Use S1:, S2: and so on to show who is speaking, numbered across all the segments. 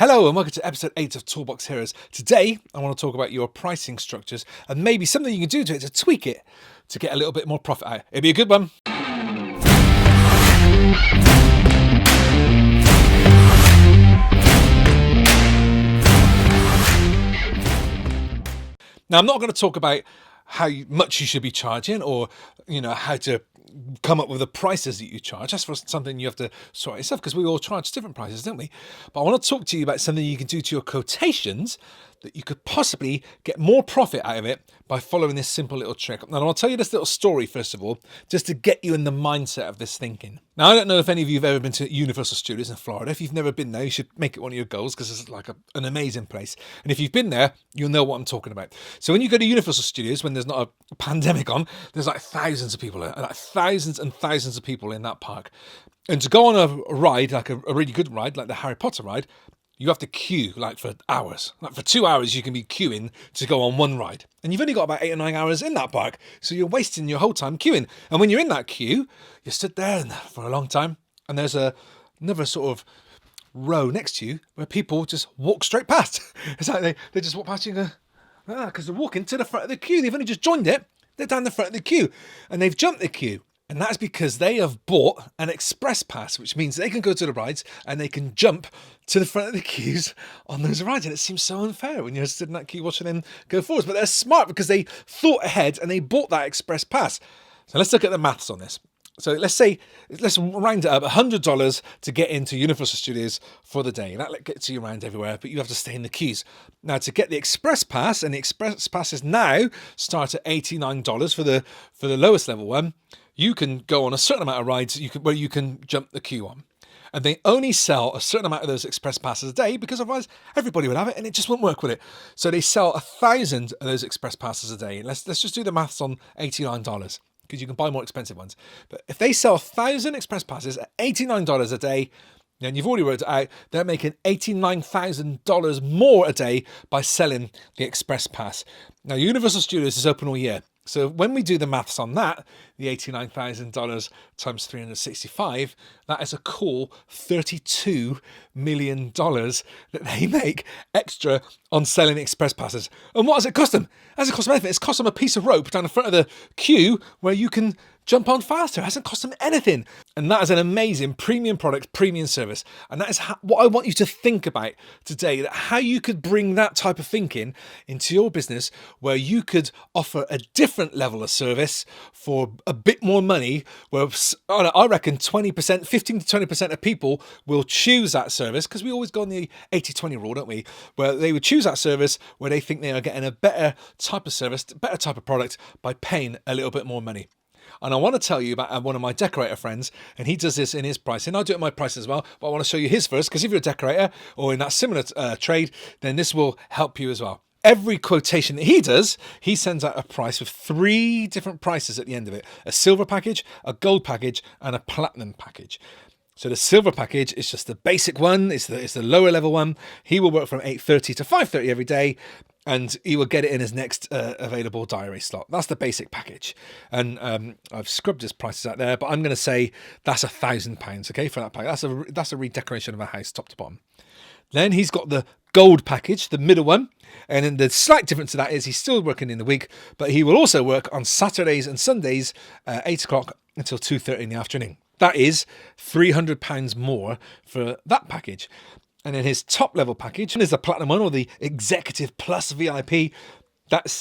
S1: Hello and welcome to episode 8 of Toolbox Heroes. Today, I want to talk about your pricing structures and maybe something you can do to it to tweak it to get a little bit more profit out. It'll be a good one. Now, I'm not going to talk about how much you should be charging or, how to come up with the prices that you charge. That's for something you have to sort yourself because we all charge different prices, don't we? But I want to talk to you about something you can do to your quotations that you could possibly get more profit out of it by following this simple little trick. Now, I'll tell you this little story, first of all, just to get you in the mindset of this thinking. Now, I don't know if any of you have ever been to Universal Studios in Florida. If you've never been there, you should make it one of your goals because it's like an amazing place. And if you've been there, you'll know what I'm talking about. So when you go to Universal Studios, when there's not a pandemic on, there's like thousands of people there, like thousands and thousands of people in that park. And to go on a ride, like a really good ride, like the Harry Potter ride, you have to queue like for hours. Like for 2 hours, you can be queuing to go on one ride. And you've only got about 8 or 9 hours in that park. So you're wasting your whole time queuing. And when you're in that queue, you stood there for a long time. And there's another sort of row next to you where people just walk straight past. It's like they just walk past you and go, because they're walking to the front of the queue. They've only just joined it. They're down the front of the queue. And they've jumped the queue. And that's because they have bought an express pass, which means they can go to the rides and they can jump to the front of the queues on those rides. And it seems so unfair when you're stood in that queue watching them go forwards. But they're smart because they thought ahead and they bought that express pass. So let's look at the maths on this. So let's round it up, $100 to get into Universal Studios for the day. That gets you around everywhere, but you have to stay in the queues. Now, to get the express pass, and the express passes now start at $89 for the lowest level one, you can go on a certain amount of rides where you can jump the queue on. And they only sell a certain amount of those express passes a day because otherwise everybody would have it and it just won't work with it. So they sell 1,000 of those express passes a day. Let's just do the maths on $89 because you can buy more expensive ones. But if they sell 1,000 express passes at $89 a day, and you've already worked it out, they're making $89,000 more a day by selling the express pass. Now, Universal Studios is open all year. So when we do the maths on that, the $89,000 times 365, that is a cool $32 million that they make extra on selling express passes. And what does it cost them? It hasn't cost them anything. It's cost them a piece of rope down the front of the queue where you can jump on faster. It hasn't cost them anything. And that is an amazing premium product, premium service. And that is what I want you to think about today, that how you could bring that type of thinking into your business where you could offer a different level of service for a bit more money, where I reckon 20%, 15 to 20% of people will choose that service, because we always go on the 80-20 rule, don't we? Where they would choose that service where they think they are getting a better type of service, better type of product by paying a little bit more money. And I want to tell you about one of my decorator friends, and he does this in his pricing. I do it in my price as well, but I want to show you his first, because if you're a decorator or in that similar trade, then this will help you as well. Every quotation that he does, he sends out a price with 3 different prices at the end of it: a silver package, a gold package, and a platinum package. So the silver package is just the basic one. It's the lower level one. He will work from 8:30 to 5:30 every day, and he will get it in his next available diary slot. That's the basic package. And I've scrubbed his prices out there, but I'm going to say that's £1,000, okay, for that pack. That's a redecoration of a house, top to bottom. Then he's got the gold package, the middle one. And then the slight difference to that is he's still working in the week, but he will also work on Saturdays and Sundays, 8 o'clock until 2:30 in the afternoon. That is £300 more for that package. And then his top level package is the platinum one, or the executive plus VIP.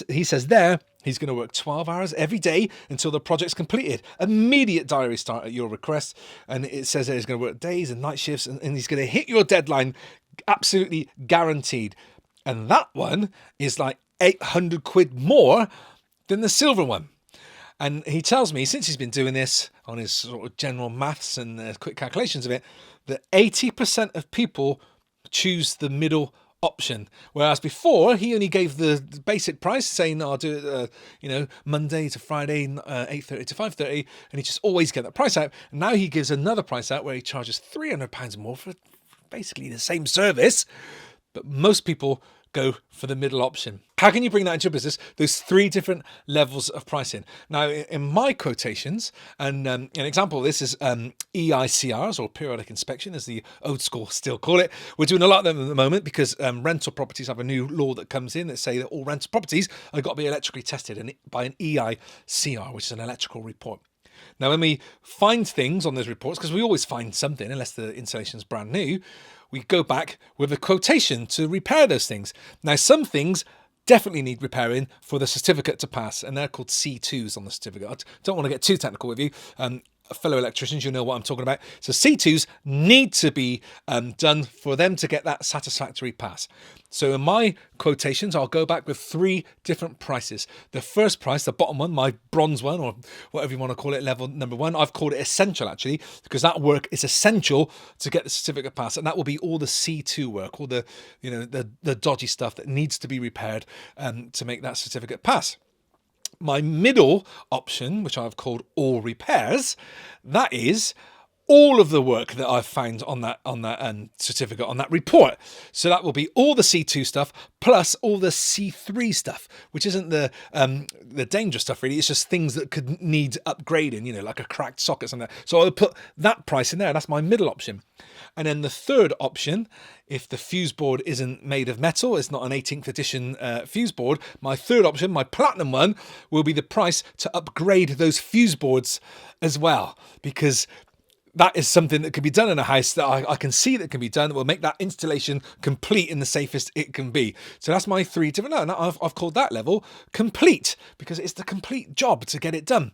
S1: He says there, he's going to work 12 hours every day until the project's completed. Immediate diary start at your request. And it says that he's going to work days and night shifts, and he's going to hit your deadline, absolutely guaranteed. And that one is like £800 more than the silver one. And he tells me, since he's been doing this on his sort of general maths and quick calculations of it, that 80% of people choose the middle option. Whereas before, he only gave the basic price, saying, I'll do it, Monday to Friday, 8:30 to 5:30, and he just always get that price out. And now he gives another price out where he charges £300 more for basically the same service. But most people go for the middle option. How can you bring that into your business? Those 3 different levels of pricing. Now, in my quotations, and an example of this is EICRs, or periodic inspection, as the old school still call it. We're doing a lot of them at the moment because rental properties have a new law that comes in that say that all rental properties have got to be electrically tested by an EICR, which is an electrical report. Now, when we find things on those reports, because we always find something unless the installation is brand new, we go back with a quotation to repair those things. Now, some things definitely need repairing for the certificate to pass, and they're called C2s on the certificate. I don't want to get too technical with you. Fellow electricians, you know what I'm talking about. So C2s need to be done for them to get that satisfactory pass. So in my quotations, I'll go back with 3 different prices. The first price, the bottom one, my bronze one, or whatever you want to call it, level number 1, I've called it essential actually, because that work is essential to get the certificate pass, and that will be all the C2 work, all the the dodgy stuff that needs to be repaired to make that certificate pass. My middle option, which I've called all repairs, that is all of the work that I've found on that certificate, on that report. So that will be all the C2 stuff plus all the C3 stuff, which isn't the dangerous stuff really. It's just things that could need upgrading, like a cracked socket or something. So I'll put that price in there. That's my middle option. And then the third option, if the fuse board isn't made of metal, it's not an 18th edition fuse board, my third option, my platinum one, will be the price to upgrade those fuse boards as well, because that is something that can be done in a house that I can see that can be done, that will make that installation complete in the safest it can be. So that's my 3 different, and I've called that level complete, because it's the complete job to get it done.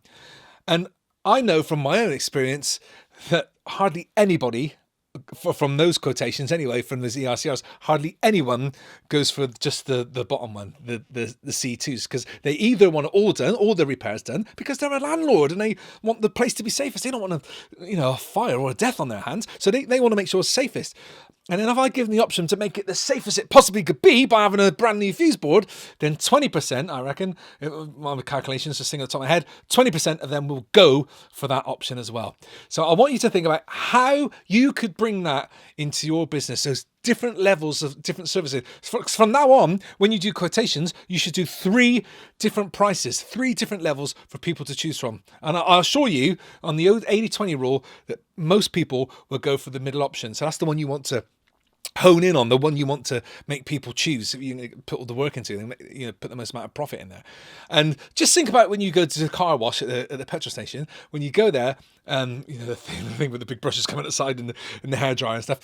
S1: And I know from my own experience that hardly anybody, from those quotations anyway, from those EICRs, hardly anyone goes for just the bottom one, the C2s, because they either want it all done, all the repairs done, because they're a landlord and they want the place to be safest. They don't want a fire or a death on their hands, so they want to make sure it's safest. And then if I give them the option to make it the safest it possibly could be by having a brand new fuse board, then 20%, I reckon, my calculations just sing at the top of my head, 20% of them will go for that option as well. So I want you to think about how you could bring that into your business, those different levels of different services. From now on, when you do quotations, you should do 3 different prices, 3 different levels for people to choose from. And I'll assure you, on the old 80-20 rule, that most people will go for the middle option. So that's the one you want to hone in on, the one you want to make people choose. You put all the work into them, put the most amount of profit in there. And just think about when you go to the car wash at the petrol station, when you go there, the thing with the big brushes coming outside and the hairdryer and stuff.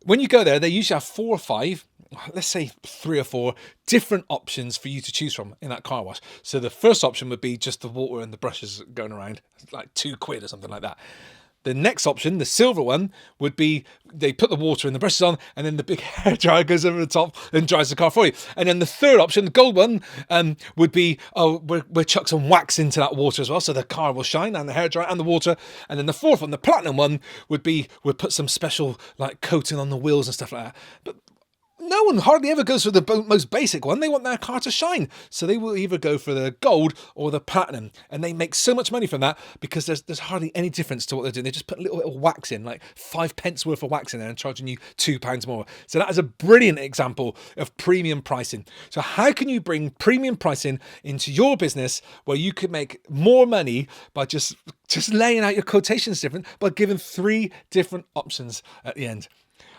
S1: When you go there, they usually have 4 or 5, let's say 3 or 4 different options for you to choose from in that car wash. So the first option would be just the water and the brushes going around, like £2 or something like that. The next option, the silver one, would be they put the water and the brushes on, and then the big hairdryer goes over the top and dries the car for you. And then the third option, the gold one, would be, we'll chuck some wax into that water as well, so the car will shine, and the hairdryer and the water. And then the fourth one, the platinum one, would be we'll put some special coating on the wheels and stuff like that. But no one hardly ever goes for the most basic one. They want their car to shine. So they will either go for the gold or the platinum. And they make so much money from that because there's hardly any difference to what they're doing. They just put a little wax in, like 5 pence worth of wax in there and charging you £2 more. So that is a brilliant example of premium pricing. So how can you bring premium pricing into your business where you could make more money by just laying out your quotations different, but giving 3 different options at the end?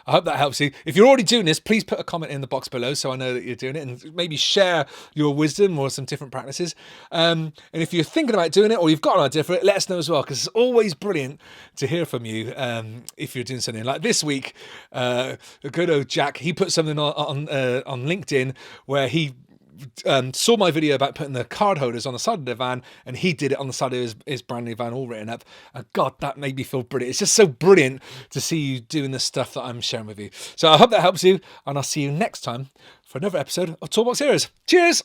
S1: I hope that helps you. If you're already doing this, please put a comment in the box below so I know that you're doing it, and maybe share your wisdom or some different practices. And if you're thinking about doing it or you've got an idea for it, let us know as well, because it's always brilliant to hear from you if you're doing something. Like this week, a good old Jack, he put something on LinkedIn where he saw my video about putting the card holders on the side of the van, and he did it on the side of his brand new van, all written up. And God, that made me feel brilliant. It's just so brilliant to see you doing the stuff that I'm sharing with you. So I hope that helps you, and I'll see you next time for another episode of Toolbox Heroes. Cheers.